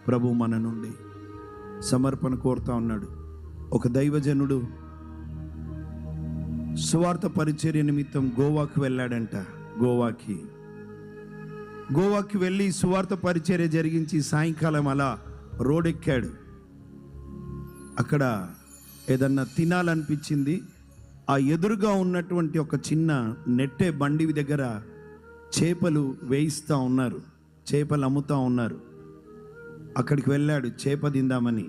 ప్రభు మన నుండి సమర్పణ కోరుతా ఉన్నాడు. ఒక దైవజనుడు సువార్త పరిచర్య నిమిత్తం గోవాకి వెళ్ళాడంట. గోవాకి వెళ్ళి సువార్త పరిచర్య జరిగించి సాయంకాలం అలా రోడ్ ఎక్కాడు. అక్కడ ఏదన్నా తినాలనిపించింది. ఆ ఎదురుగా ఉన్నటువంటి ఒక చిన్న నెట్టే బండి దగ్గర చేపలు వేయిస్తూ ఉన్నారు, చేపలు అమ్ముతూ ఉన్నారు. అక్కడికి వెళ్ళాడు చేప తిందామని.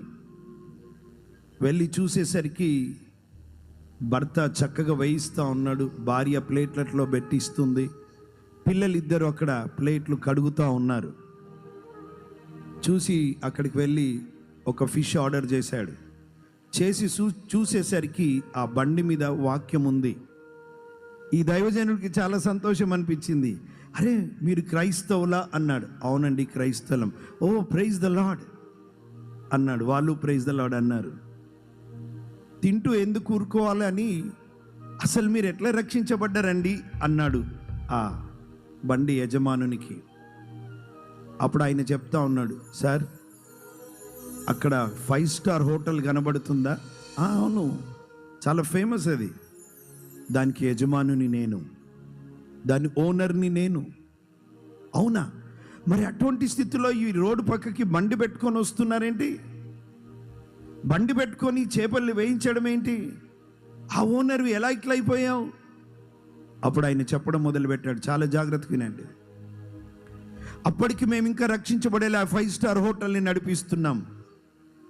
వెళ్ళి చూసేసరికి భర్త చక్కగా వేయిస్తూ ఉన్నాడు, భార్య ప్లేట్లలో పెట్టిస్తుంది, పిల్లలిద్దరూ అక్కడ ప్లేట్లు కడుగుతూ ఉన్నారు. చూసి అక్కడికి వెళ్ళి ఒక ఫిష్ ఆర్డర్ చేశాడు. చేసి చూసేసరికి ఆ బండి మీద వాక్యం ఉంది. ఈ దైవజనుడికి చాలా సంతోషం అనిపించింది. అరే మీరు క్రైస్తవులా అన్నాడు. అవునండి క్రైస్తవం. ఓ ప్రైజ్ ద లార్డ్ అన్నాడు. వాళ్ళు ప్రైజ్ ద లార్డ్ అన్నారు. తింటూ ఎందుకు ఊరుకోవాలి అని, అసలు మీరు ఎట్లా రక్షించబడ్డారండి అన్నాడు ఆ బండి యజమానునికి. అప్పుడు ఆయన చెప్తా ఉన్నాడు, సార్ అక్కడ 5 స్టార్ హోటల్ కనబడుతుందా? అవును, చాలా ఫేమస్ అది. దానికి యజమానుని నేను, దాని ఓనర్ని నేను. అవునా, మరి అటువంటి స్థితిలో ఈ రోడ్డు పక్కకి బండి పెట్టుకొని వస్తున్నారేంటి? బండి పెట్టుకొని చేపల్ని వేయించడం ఏంటి? ఆ ఓనర్వి ఎలా ఇట్లా అయిపోయావు? అప్పుడు ఆయన చెప్పడం మొదలుపెట్టాడు, చాలా జాగ్రత్తగా వినండి. అప్పటికి మేము ఇంకా రక్షించబడేలా 5 స్టార్ హోటల్ని నడిపిస్తున్నాం.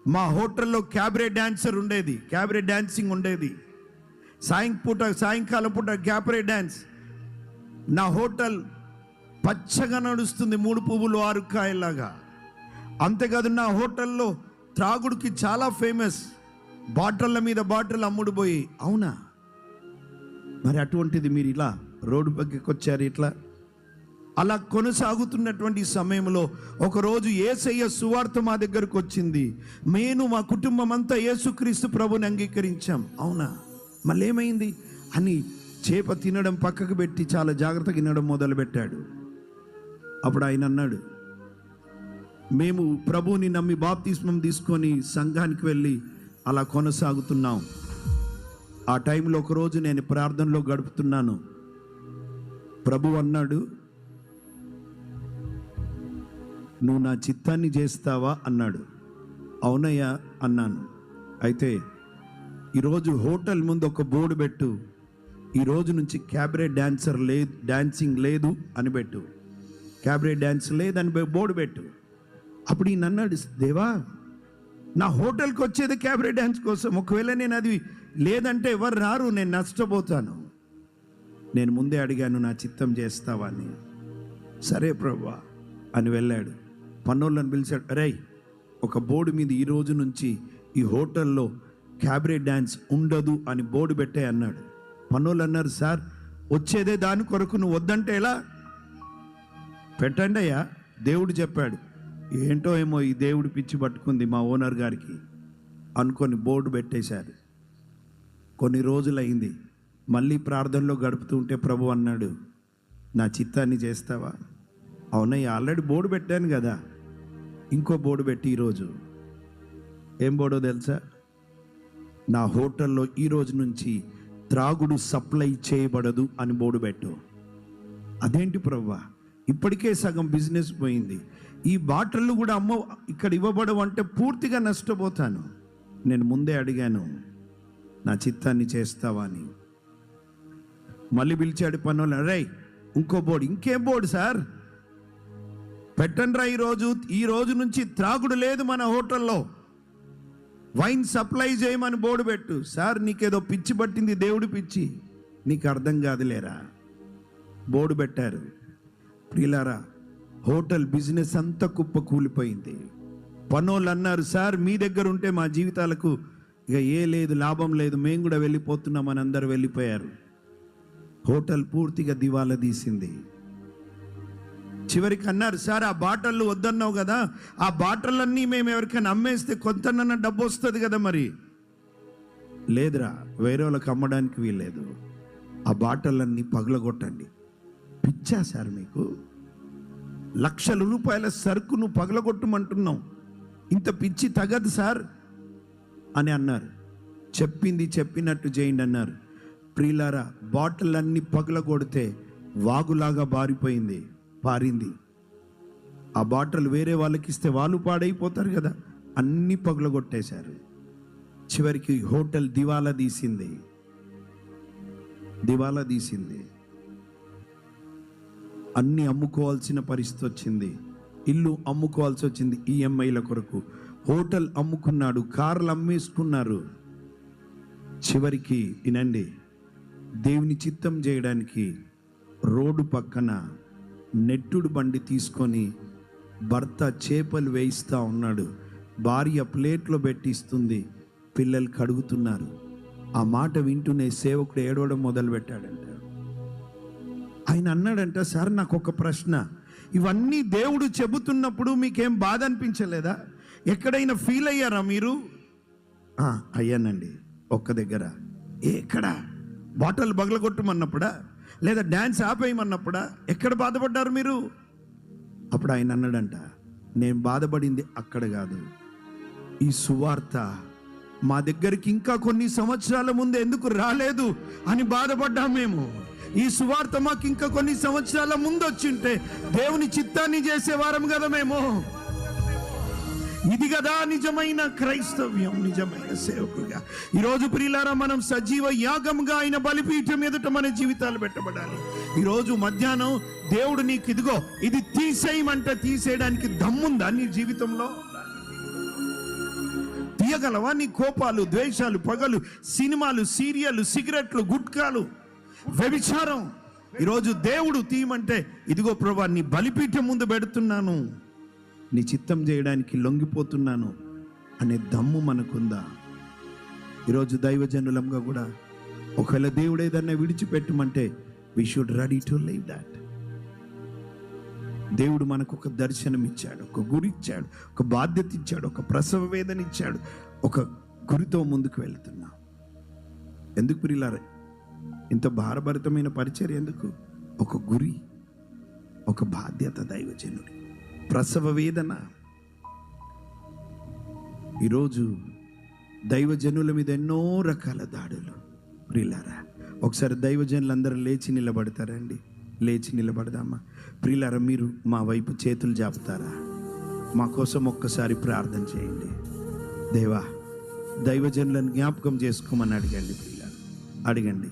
మా హోటల్లో క్యాబరే డాన్సర్ ఉండేది, క్యాబరే డాన్సింగ్ ఉండేది. సాయంకాలం పూట క్యాబరే డాన్స్. నా హోటల్ పచ్చగా నడుస్తుంది, 3 పువ్వులు 6 కాయలాగా. అంతేకాదు నా హోటల్లో త్రాగుడికి చాలా ఫేమస్, బాటిళ్ళ మీద బాటిల్ అమ్ముడుపోయి. అవునా, మరి అటువంటిది మీరు ఇలా రోడ్డు పక్కకి వచ్చారు ఇట్లా? అలా కొనసాగుతున్నటువంటి సమయంలో ఒకరోజు యేసయ్య సువార్త మా దగ్గరకు వచ్చింది. నేను మా కుటుంబం అంతా యేసుక్రీస్తు ప్రభుని అంగీకరించాం. అవునా, మళ్ళీ ఏమైంది అని చేప తినడం పక్కకు పెట్టి చాలా జాగ్రత్తగా తినడం మొదలుపెట్టాడు. అప్పుడు ఆయన అన్నాడు, మేము ప్రభువుని నమ్మి బాప్తిస్మం తీసుకొని సంఘానికి వెళ్ళి అలా కొనసాగుతున్నాం. ఆ టైంలో ఒకరోజు నేను ప్రార్థనలో గడుపుతున్నాను. ప్రభు అన్నాడు, నువ్వు నా చిత్తాన్ని చేస్తావా అన్నాడు. అవునయ్యా అన్నాను. అయితే ఈరోజు హోటల్ ముందు ఒక బోర్డు పెట్టు, ఈరోజు నుంచి క్యాబరే డాన్సర్ లేదు, డాన్సింగ్ లేదు అని పెట్టు, క్యాబరే డాన్స్ లేదని బోర్డు పెట్టు. అప్పుడు ఈయన అన్నాడు, దేవా నా హోటల్కి వచ్చేది క్యాబరే డాన్స్ కోసం, ఒకవేళ నేను అది లేదంటే ఎవరు రారు, నేను నష్టపోతాను. నేను ముందే అడిగాను, నా చిత్తం చేస్తావా అని. సరే ప్రభువా అని వెళ్ళాడు. పన్నోళ్ళని పిలిచాడు, అరే ఒక బోర్డు మీద ఈ రోజు నుంచి ఈ హోటల్లో క్యాబరే డాన్స్ ఉండదు అని బోర్డు పెట్టే అన్నాడు. పన్నోళ్ళు అన్నారు, సార్ వచ్చేదే దాని కొరకు, నువ్వు వద్దంటే ఎలా? పెట్టండి అయ్యా, దేవుడు చెప్పాడు. ఏంటో ఏమో ఈ దేవుడు పిచ్చి పట్టుకుంది మా ఓనర్ గారికి అనుకొని బోర్డు పెట్టేశారు. కొన్ని రోజులైంది, మళ్ళీ ప్రార్థనలో గడుపుతూ ఉంటే ప్రభు అన్నాడు, నా చిత్తాన్ని చేస్తావా? అవునయ్య, ఆల్రెడీ బోర్డు పెట్టాను కదా, ఇంకో బోర్డు పెట్టి ఈరోజు. ఏం బోర్డో తెలుసా? నా హోటల్లో ఈరోజు నుంచి త్రాగుడు సప్లై చేయబడదు అని బోర్డు పెట్టు. అదేంటి ప్రభువా, ఇప్పటికే సగం బిజినెస్ పోయింది, ఈ బాటిళ్ళు కూడా ఇక్కడ ఇవ్వబడవు అంటే పూర్తిగా నష్టపోతాను. నేను ముందే అడిగాను, నా చిత్తాన్ని చేస్తావా అని. మళ్ళీ పిలిచాడు పనులు, రే ఇంకో బోర్డు. ఇంకేం బోర్డు సార్? పెట్టండ్రా, ఈ రోజు నుంచి త్రాగుడు లేదు మన హోటల్లో, వైన్ సప్లై చేయమని బోర్డు పెట్టు. సార్ నీకేదో పిచ్చి పట్టింది, దేవుడి పిచ్చి, నీకు అర్థం కాదులేరా. బోర్డు పెట్టారు. ప్రియులారా, హోటల్ బిజినెస్ అంతా కుప్ప కూలిపోయింది. పనోళ్ళు అన్నారు, సార్ మీ దగ్గర ఉంటే మా జీవితాలకు ఇక లేదు, లాభం లేదు, మేము కూడా వెళ్ళిపోతున్నామని అందరూ వెళ్ళిపోయారు. హోటల్ పూర్తిగా దివాలా తీసింది. చివరికి అన్నారు, సార్ ఆ బాటళ్ళు వద్దన్నావు కదా, ఆ బాటలన్నీ మేము ఎవరికైనా అమ్మేస్తే కొంతనన్నా డబ్బు వస్తుంది కదా. మరి లేదురా, వేరే వాళ్ళకి అమ్మడానికి వీల్లేదు, ఆ బాటలన్నీ పగలగొట్టండి. పిచ్చా సార్ మీకు? లక్షల రూపాయల సరుకును పగలగొట్టమంటున్నాం, ఇంత పిచ్చి తగదు సార్ అని అన్నారు. చెప్పింది చెప్పినట్టు చేయండి అన్నారు. ప్రియులారా, బాటిల్ అన్ని పగలగొడితే వాగులాగా పారింది. ఆ బాటిల్ వేరే వాళ్ళకి ఇస్తే వాళ్ళు పాడైపోతారు కదా, అన్ని పగలగొట్టేశారు. చివరికి హోటల్ దివాలా తీసింది. అన్ని అమ్ముకోవాల్సిన పరిస్థితి వచ్చింది. ఇల్లు అమ్ముకోవాల్సి వచ్చింది ఈఎంఐల కొరకు. హోటల్ అమ్ముకున్నాడు, కార్లు అమ్మేసుకున్నారు. చివరికి వినండి, దేవుని చిత్తం చేయడానికి రోడ్డు పక్కన నెట్టుడు బండి తీసుకొని భర్త చేపలు వేయిస్తూ ఉన్నాడు. భార్య ప్లేట్లో పెట్టిస్తుంది, పిల్లలు కడుగుతున్నారు. ఆ మాట వింటూనే సేవకుడు ఏడవడం మొదలుపెట్టాడంట. ఆయన అన్నాడంట, సార్ నాకు ఒక ప్రశ్న, ఇవన్నీ దేవుడు చెబుతున్నప్పుడు మీకేం బాధ అనిపించలేదా? ఎక్కడైనా ఫీల్ అయ్యారా మీరు? అయ్యానండి. ఒక్క దగ్గర. ఎక్కడ? బాటల్ బగలగొట్టమన్నప్పుడా, లేదా డ్యాన్స్ ఆపేయమన్నప్పుడా? ఎక్కడ బాధపడ్డారు మీరు? అప్పుడు ఆయన అన్నాడంట, నేను బాధపడింది అక్కడ కాదు, ఈ సువార్త మా దగ్గరికి ఇంకా కొన్ని సంవత్సరాల ముందు ఎందుకు రాలేదు అని బాధపడ్డాం మేము. ఈ సువార్త మాకు ఇంకా కొన్ని సంవత్సరాల ముందు వచ్చింటే దేవుని చిత్తాన్ని చేసేవారం కదా మేము. ఇది కదా నిజమైన క్రైస్తవ్యం, నిజమైన సేవకుగా. ఈరోజు ప్రియులారా, మనం సజీవ యాగంగా ఆయన బలిపీఠం ఎదుట మన జీవితాలు పెట్టబడాలి. ఈరోజు మధ్యాహ్నం దేవుడు నీకు ఇదిగో ఇది తీసేయమంటే తీసేయడానికి దమ్ముందా నీ జీవితంలో? తీయగలవా? నీ కోపాలు, ద్వేషాలు, పగలు, సినిమాలు, సీరియళ్ళు, సిగరెట్లు, గుట్కాలు, వ్యభిచారం ఈరోజు దేవుడు తీయమంటే ఇదిగో ప్రభువా నీ బలిపీఠం ముందు పెడుతున్నాను, నీ చిత్తం చేయడానికి లొంగిపోతున్నాను అనే దమ్ము మనకుందా? ఈరోజు దైవజనులంగా కూడా ఒకవేళ దేవుడు ఏదన్నా విడిచిపెట్టమంటే we should ready to leave that. దేవుడు మనకు ఒక దర్శనం ఇచ్చాడు, ఒక గురి ఇచ్చాడు, ఒక బాధ్యత ఇచ్చాడు, ఒక ప్రసవ వేదన ఇచ్చాడు. ఒక గురితో ముందుకు వెళ్తున్నాం. ఎందుకు ప్రియులారా ఇంత భారభరితమైన పరిచర్య? ఎందుకు? ఒక గురి, ఒక బాధ్యత. దైవజనుడి ప్రసవ వేదన. ఈరోజు దైవజనుల మీద ఎన్నో రకాల దాడులు. ప్రియులారా, ఒకసారి దైవజనులందరూ లేచి నిలబడతారండి. లేచి నిలబడదామా? ప్రియులారా, మీరు మా వైపు చేతులు జాపుతారా? మా కోసం ఒక్కసారి ప్రార్థన చేయండి. దేవా, దైవజనులను జ్ఞాపకం చేసుకోమని అడగండి. ప్రియులారా, అడగండి.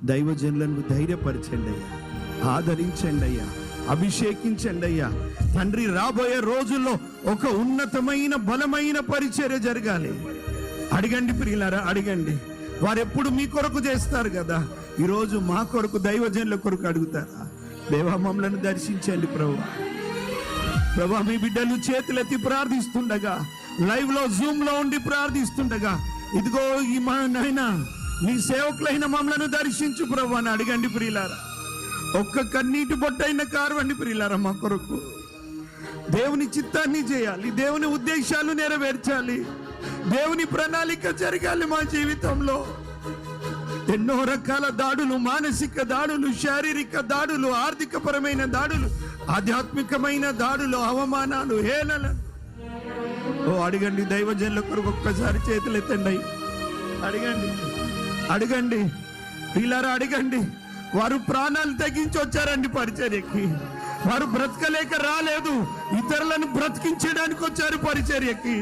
దైవజనులను ధైర్యపరచండి అయ్యా, ఆదరించండి అయ్యా, అభిషేకించండి అయ్యా. తండ్రి, రాబోయే రోజుల్లో ఒక ఉన్నతమైన బలమైన పరిచర్య జరగాలి. అడగండి ప్రియులారా, అడగండి. వారెప్పుడు మీ కొరకు చేస్తారు కదా, ఈరోజు మా కొరకు, దైవజనుల కొరకు అడుగుతారా? దేవా, మమ్మలను దర్శించండి ప్రభా. మీ బిడ్డలు చేతులెత్తి ప్రార్థిస్తుండగా, లైవ్ లో జూమ్ లో ఉండి ప్రార్థిస్తుండగా, ఇదిగో ఈ మా నాయన నీ సేవకులైన మమ్మలను దర్శించు ప్రభా అని అడగండి ప్రియులారా. ఒక్క కన్నీటి బొట్టైన కారవండి ప్రియులారా మా కొరకు. దేవుని చిత్తాన్ని చేయాలి, దేవుని ఉద్దేశాలు నెరవేర్చాలి, దేవుని ప్రణాళిక జరగాలి మా జీవితంలో. ఎన్నో రకాల దాడులు, మానసిక దాడులు, శారీరక దాడులు, ఆర్థిక పరమైన దాడులు, ఆధ్యాత్మికమైన దాడులు, అవమానాలు, హేళనలు. అడగండి దైవజనుల కొరకు ఒక్కసారి చేతులు ఎత్తండి. అడగండి, అడగండి పిల్లరా, అడగండి. వారు ప్రాణాలు తెగించి వచ్చారండి పరిచర్యకి. వారు బ్రతకలేక రాలేదు, ఇతరులను బ్రతికించడానికి వచ్చారు పరిచర్యకి.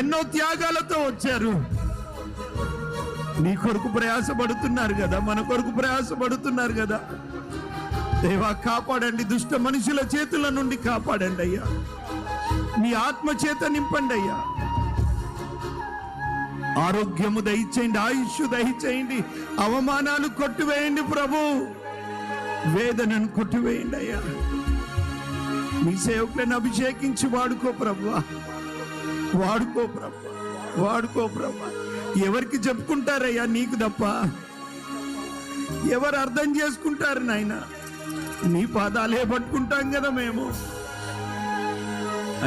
ఎన్నో త్యాగాలతో వచ్చారు. నీ కొరకు ప్రయాసపడుతున్నారు కదా, మన కొరకు ప్రయాసపడుతున్నారు కదా. దేవా, కాపాడండి, దుష్ట మనుషుల చేతుల నుండి కాపాడండి అయ్యా. నీ ఆత్మ చేత నింపండి అయ్యా. ఆరోగ్యము దయచేయండి, ఆయుష్ దయచేయండి, అవమానాలు కొట్టివేయండి ప్రభు, వేదనను కొట్టివేయండి అయ్యా. నీ సేవకులను అభిషేకించి వాడుకో ప్రభు, వాడుకో ప్రభు, వాడుకో ప్రభు. ఎవరికి చెప్పుకుంటారయ్యా నీకు తప్ప? ఎవరు అర్థం చేసుకుంటారు నాయన? నీ పాదాలే పట్టుకుంటాం కదా మేము.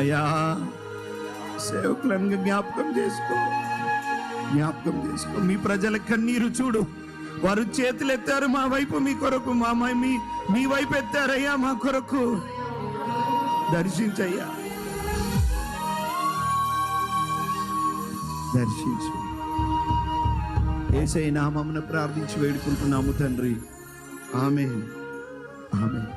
అయ్యా, సేవకులను జ్ఞాపకం చేసుకో, జ్ఞాపకం చేసుకో. మీ ప్రజల కన్నీరు చూడు. వారు చేతులు ఎత్తారు మా వైపు, మీ కొరకు. మీ వైపు ఎత్తారయ్యా మా కొరకు. దర్శించయ్యా, దర్శించు. యేసయ్య నామమున ప్రార్థించి వేడుకుంటున్నాము తండ్రి. ఆమేన్, ఆమేన్.